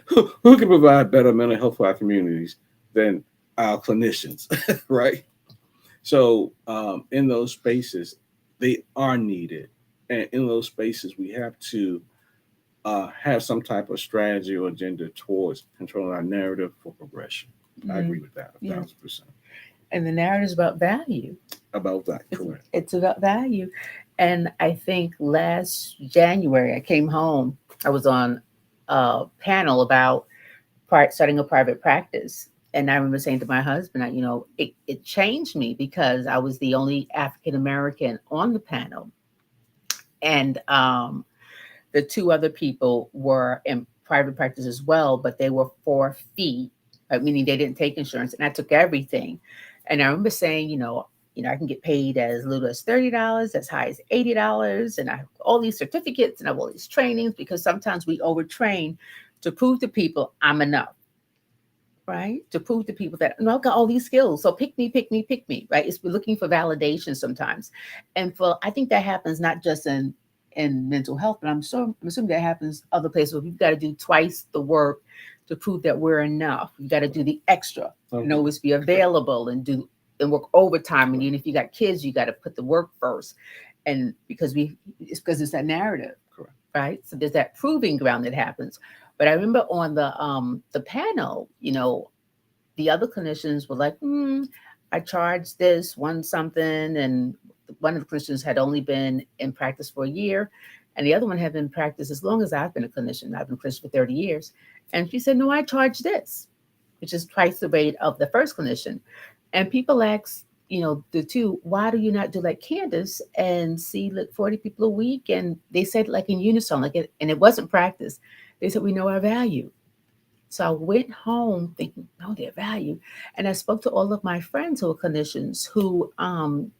Who can provide better mental health for our communities than our clinicians, right? So, in those spaces, they are needed, and in those spaces, we have to have some type of strategy or agenda towards controlling our narrative for progression. I Mm-hmm. agree with that a Yeah. 1,000%. And the narrative is about value. About that, It's, correct. it's about value. And I think last January I came home. I was on a panel about starting a private practice. And I remember saying to my husband, it changed me because I was the only African American on the panel. And the two other people were in private practice as well, but they were for fee, meaning they didn't take insurance, and I took everything. And I remember saying, I can get paid as little as $30, as high as $80, and I have all these certificates and I have all these trainings because sometimes we overtrain to prove to people I'm enough, right? To prove to people that no, I've got all these skills. So pick me, pick me, pick me, right? It's we're looking for validation sometimes. And for I think that happens not just in mental health, but I'm assuming that happens other places where we've got to do twice the work to prove that we're enough. We've got to do the extra and Okay. always be available and work overtime. And Correct. even if you got kids, you got to put the work first. And because it's that narrative, Correct. right? So there's that proving ground that happens. But I remember on the panel, the other clinicians were like, I charged this one something, and one of the clinicians had only been in practice for a year, and the other one had been in practice as long as I've been a clinician. I've been a clinician for 30 years. And she said, no, I charge this, which is twice the rate of the first clinician. And people ask, the two, why do you not do like Candice and see like 40 people a week? And they said like in unison, and it wasn't practice. They said, we know our value. So I went home thinking, no, their value. And I spoke to all of my friends who are clinicians who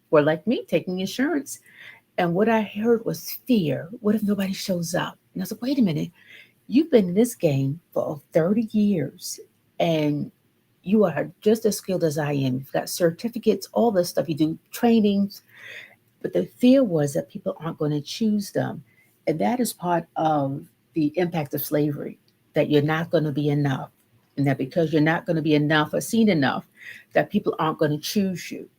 were like me, taking insurance. And what I heard was fear. What if nobody shows up? And I was like, wait a minute, you've been in this game for 30 years and you are just as skilled as I am. You've got certificates, all this stuff. You do trainings. But the fear was that people aren't going to choose them. And that is part of the impact of slavery, that you're not going to be enough. And that because you're not going to be enough or seen enough, that people aren't going to choose you.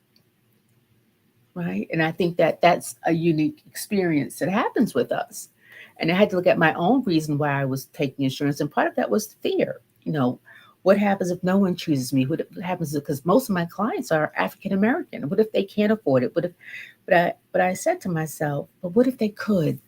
Right. And I think that that's a unique experience that happens with us. And I had to look at my own reason why I was taking insurance. And part of that was fear. What happens if no one chooses me? What happens because most of my clients are African American? What if they can't afford it? But I said to myself, but what if they could?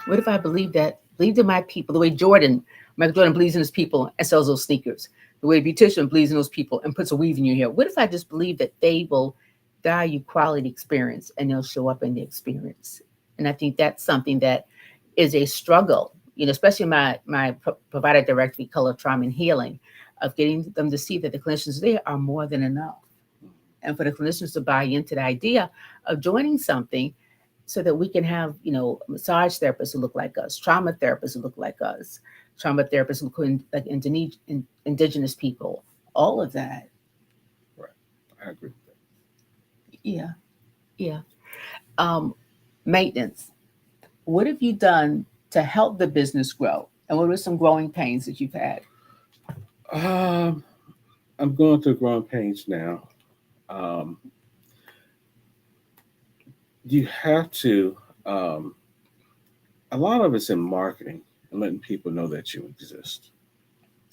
What if I believed in my people, the way Michael Jordan believes in his people and sells those sneakers, the way Beautician believes in those people and puts a weave in your hair? What if I just believe that they will value quality experience and they'll show up in the experience? And I think that's something that is a struggle, especially my provider directory, color, trauma, and healing, of getting them to see that the clinicians there are more than enough. And for the clinicians to buy into the idea of joining something so that we can have, massage therapists who look like us, trauma therapists who look like us, trauma therapists who look like indigenous people, all of that. Right. I agree with that. Yeah, yeah. Um, Maintenance. What have you done to help the business grow? And what are some growing pains that you've had? Um, I'm going through growing pains now. Um, you have to, um, a lot of it's in marketing and letting people know that you exist.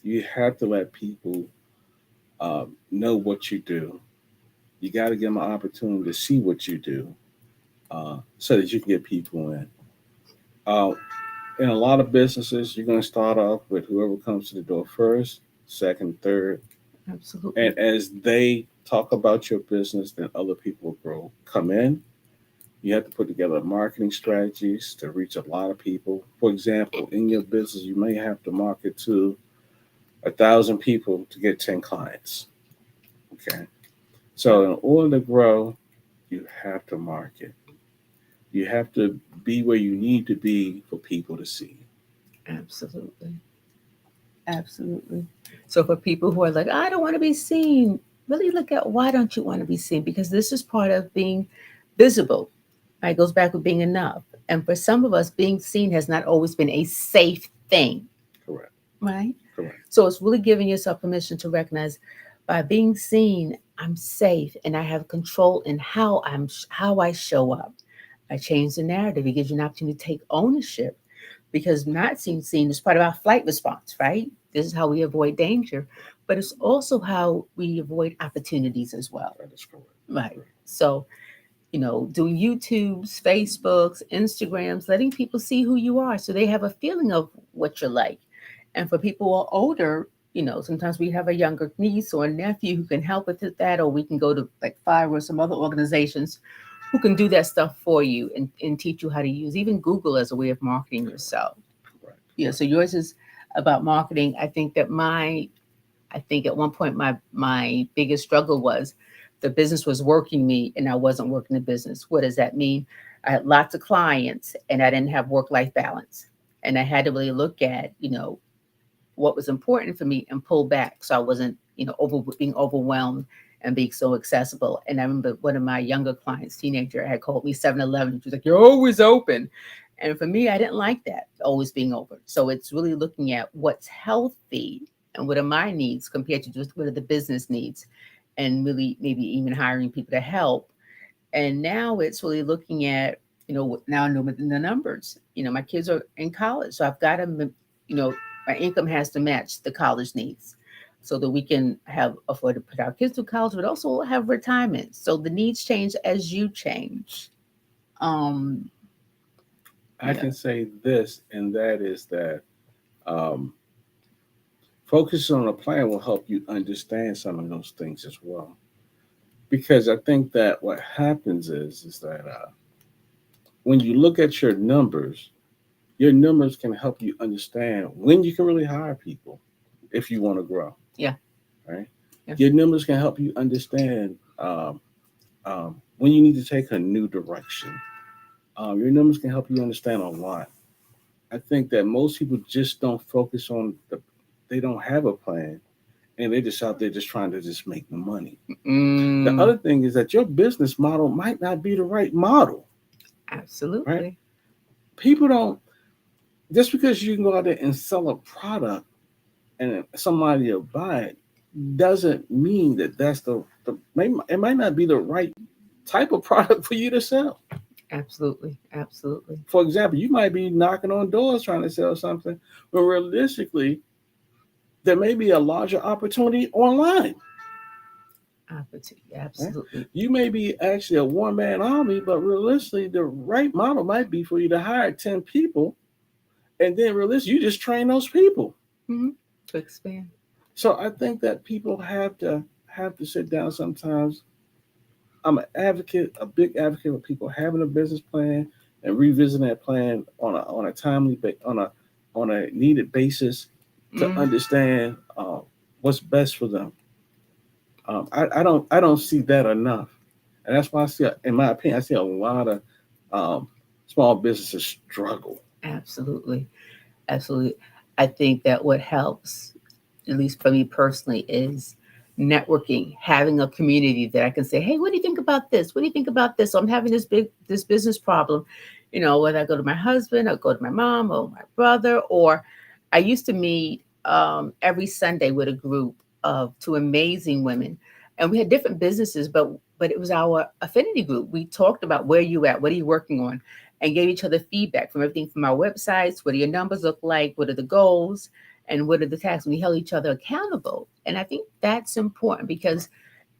You have to let people know what you do. You got to give them an opportunity to see what you do so that you can get people in. Uh, in a lot of businesses, you're going to start off with whoever comes to the door first, second, third. Absolutely. And as they talk about your business, then other people grow, come in. You have to put together marketing strategies to reach a lot of people. For example, in your business, you may have to market to 1,000 people to get 10 clients. Okay. So in order to grow, you have to market. You have to be where you need to be for people to see. Absolutely. Absolutely. So for people who are like, I don't want to be seen, really look at why don't you want to be seen? Because this is part of being visible. Right? It goes back with being enough. And for some of us, being seen has not always been a safe thing, Correct. right? Correct. So it's really giving yourself permission to recognize by being seen, I'm safe and I have control in how I show up. I change the narrative. It gives you an opportunity to take ownership because not being seen is part of our flight response, right? This is how we avoid danger, but it's also how we avoid opportunities as well, That is correct. right? So, doing YouTubes, Facebooks, Instagrams, letting people see who you are so they have a feeling of what you're like. And for people who are older, sometimes we have a younger niece or a nephew who can help with that, or we can go to like Fire or some other organizations who can do that stuff for you and teach you how to use even Google as a way of marketing yourself. Correct. So yours is about marketing. I think at one point my biggest struggle was the business was working me and I wasn't working the business. What does that mean? I had lots of clients and I didn't have work life balance. And I had to really look at, what was important for me and pull back so I wasn't, being overwhelmed and being so accessible. And I remember one of my younger clients, teenager, had called me 7-Eleven. She was like, "You're always open." And for me, I didn't like that, always being open. So it's really looking at what's healthy and what are my needs compared to just what are the business needs, and really maybe even hiring people to help. And now it's really looking at, now I know within the numbers. My kids are in college, so I've got to, my income has to match the college needs so that we can have afford to put our kids through college, but also have retirement. So the needs change as you change. Um, I yeah, can say this, and that is that um, focusing on a plan will help you understand some of those things as well. Because I think that what happens is that when you look at your numbers can help you understand when you can really hire people if you want to grow, yeah, right? yeah, Your numbers can help you understand when you need to take a new direction. Your numbers can help you understand a lot. I think that most people just don't focus on they don't have a plan and they're just out there just trying to just make the money. The mm, other thing is that your business model might not be the right model, right? absolutely, People don't, just because you can go out there and sell a product and somebody will buy it doesn't mean that that's it might not be the right type of product for you to sell. absolutely, absolutely. For example, you might be knocking on doors trying to sell something, but realistically, there may be a larger opportunity online. Opportunity, Right? absolutely. You may be actually a one man army, but realistically, the right model might be for you to hire 10 people and then realistically, you just train those people. Mm-hmm. To expand. So I think that people have to sit down sometimes. I'm an advocate, a big advocate of people having a business plan and revisiting that plan on a on a needed basis to Mm, understand what's best for them. I don't see that enough, and that's why I see, in my opinion, I see a lot of um, small businesses struggle. absolutely. Absolutely. I think that what helps, at least for me personally, is networking, having a community that I can say, "Hey, what do you think about this? What do you think about this? So I'm having this business problem." Whether I go to my husband or go to my mom or my brother, or I used to meet every Sunday with a group of two amazing women, and we had different businesses, but it was our affinity group. We talked about where you at, what are you working on, and gave each other feedback from everything from our websites. What do your numbers look like? What are the goals? And what are the tasks? We held each other accountable. And I think that's important because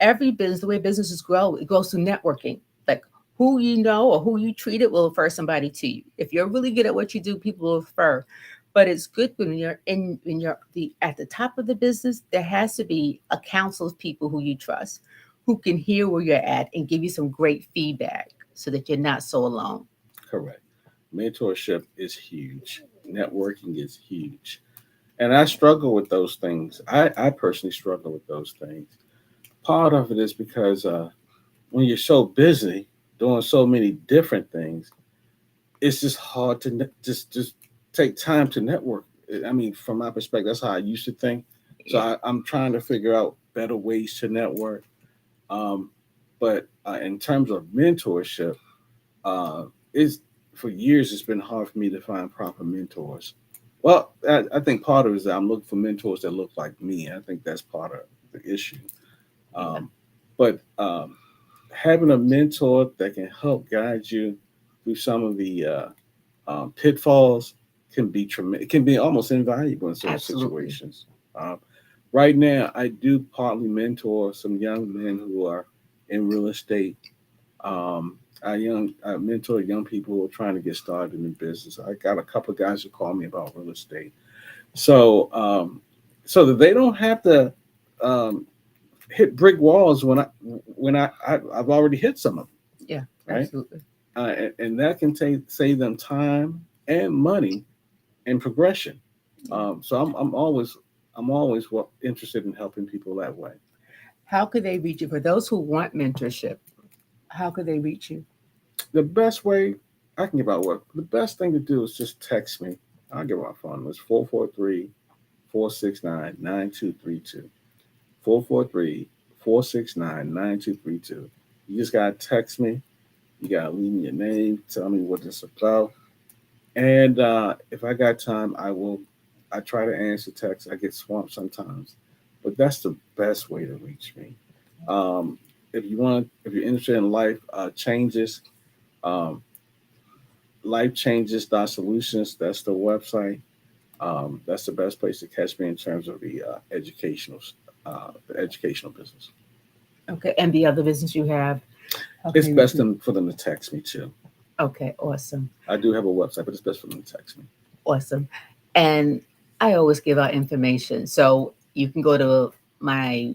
every business, the way businesses grow, it goes through networking. Like who you know or who you treated will refer somebody to you. If you're really good at what you do, people will refer. But it's good when you're the at the top of the business, there has to be a council of people who you trust, who can hear where you're at and give you some great feedback so that you're not so alone. Correct. Mentorship is huge. Networking is huge. And I struggle with those things. I personally struggle with those things. Part of it is because when you're so busy doing so many different things, it's just hard to just take time to network. I mean, from my perspective, that's how I used to think. So Yeah. I'm trying to figure out better ways to network. Um, but in terms of mentorship, it's for years it's been hard for me to find proper mentors. Well, I think part of it is that I'm looking for mentors that look like me. I think that's part of the issue. Yeah. Um, but having a mentor that can help guide you through some of the pitfalls can be tremendous. It can be almost invaluable in certain Absolutely. situations. Um, right now, I do partly mentor some young men who are in real estate. I mentor young people who are trying to get started in business. I got a couple of guys who call me about real estate, so so that they don't have to um, hit brick walls I've already hit some of Yeah, them, right? absolutely. And that can save them time and money and progression. Yeah. So I'm always interested in helping people that way. How could they reach you? For those who want mentorship, how could they reach you? The best way I can give out work. The best thing to do is just text me. I'll give out phone numbers 443-469-9232. 443-469-9232. You just gotta text me. You gotta leave me your name, tell me what it's about. And if I got time, I try to answer texts. I get swamped sometimes, but that's the best way to reach me. If you're interested in life changes, um, life changes dot solutions. That's the website. That's the best place to catch me in terms of the educational business. Okay. And the other business you have, how can It's they reach best you? for them to text me too. Okay, awesome. I do have a website, but it's best for them to text me. Awesome. And I always give out information. So you can go to my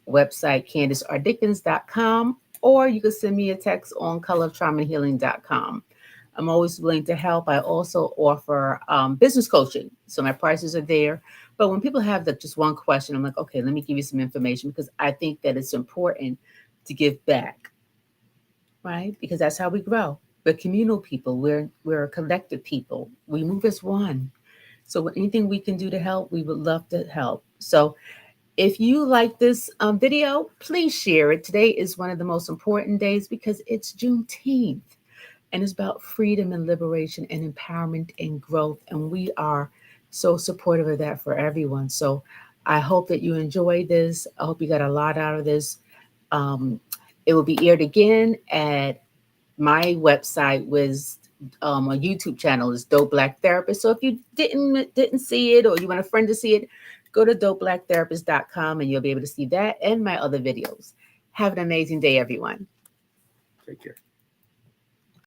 website, CandiceRDickens.com, or you can send me a text on colortraumahealing.com. I'm always willing to help. I also offer business coaching. So my prices are there. But when people have just one question, I'm like, okay, let me give you some information because I think that it's important to give back, right? Because that's how we grow. We're communal people. We're a collective people. We move as one. So anything we can do to help, we would love to help. So if you like this video, please share it. Today is one of the most important days because it's Juneteenth and it's about freedom and liberation and empowerment and growth. And we are so supportive of that for everyone. So I hope that you enjoyed this. I hope you got a lot out of this. Um, it will be aired again at my website was a YouTube channel is Dope Black Therapist. So if you didn't see it or you want a friend to see it, go to dopebblacktherapist.com and you'll be able to see that and my other videos. Have an amazing day, everyone. Take care.